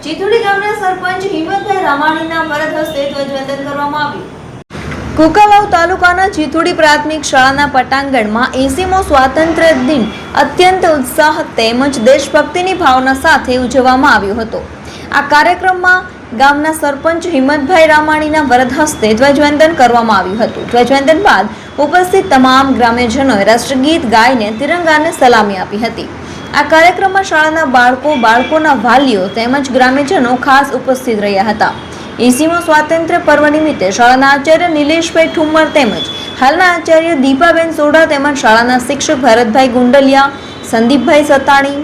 ચીથોડી ગામના સરપંચ હિંમતભાઈ રામાણીના વરદ હસ્તે ધ્વજવંદન કરવામાં આવ્યું। કુંકાવાવ તાલુકાના ચીથોડી પ્રાથમિક શાળાના પટાંગણમાં 80મો સ્વાતંત્ર્ય દિન અત્યંત ઉત્સાહ તેમજ દેશભક્તિની ભાવના સાથે ઉજવવામાં આવ્યો હતો। આ કાર્યક્રમમાં ગામના સરપંચ હિંમતભાઈ રામાણીના વરદ હસ્તે ધ્વજવંદન કરવામાં આવ્યું હતું। ધ્વજવંદન બાદ ઉપસ્થિત તમામ ગ્રામ્યજનોએ રાષ્ટ્રગીત ગાઈને તિરંગાને સલામી આપી હતી। આ કાર્યક્રમમાં શાળાના બાળકોના વાલીઓ તેમજ ગ્રામ્યજનો ખાસ ઉપસ્થિત રહ્યા હતા। 80મો સ્વાતંત્ર્ય પર્વ નિમિત્તે શાળાના આચાર્ય નિલેશભાઈ ઠુમ્મર તેમજ હાલના આચાર્ય દીપાબેન સોઢા તેમજ શાળાના શિક્ષક ભરતભાઈ ગુંડલિયા, સંદીપભાઈ સતાણી,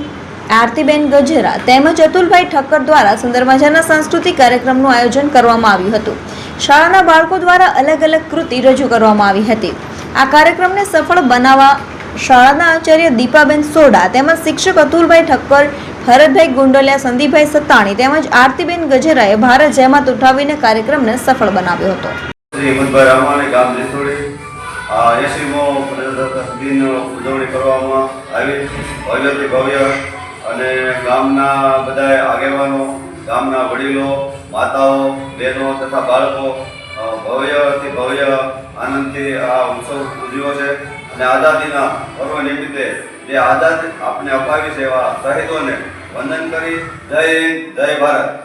આરતીબેન ગજેરા તેમજ અતુલભાઈ ઠક્કર દ્વારા સુંદર મજાના સાંસ્કૃતિક કાર્યક્રમનું આયોજન કરવામાં આવ્યું હતું। શાળાના બાળકો દ્વારા અલગ અલગ કૃતિ રજૂ કરવામાં આવી હતી। આ કાર્યક્રમને સફળ બનાવવા શાળાના આચાર્ય દીપાબેન સોઢા તેમજ શિક્ષક અતુલભાઈ ઠક્કર, ભરતભાઈ ગુંડલિયા, સંદીપભાઈ સતાણી તેમજ આરતીબેન ગજેરાએ ભારત જહેમત ઉઠાવીને કાર્યક્રમને સફળ બનાવ્યો હતો। હિંમતભાઈ રામાણી ગામ ચીથોડી 80મો પ્રજાસત્તાક દિન ઉજવણી કરવામાં આવી ભવ્યથી ભવ્ય અને ગામના બધા આગેવાનો, ગામના વડીલો, માતાઓ, બહેનો તથા બાળકો ભવ્યથી ભવ્ય આનંદથી આ ઉત્સવ ઉજવ્યો છે અને આઝાદીના પર્વ નિમિત્તે જે આઝાદી આપણે અપાવી છે એવા શહીદોને વંદન કરી જય હિન્દ, જય ભારત।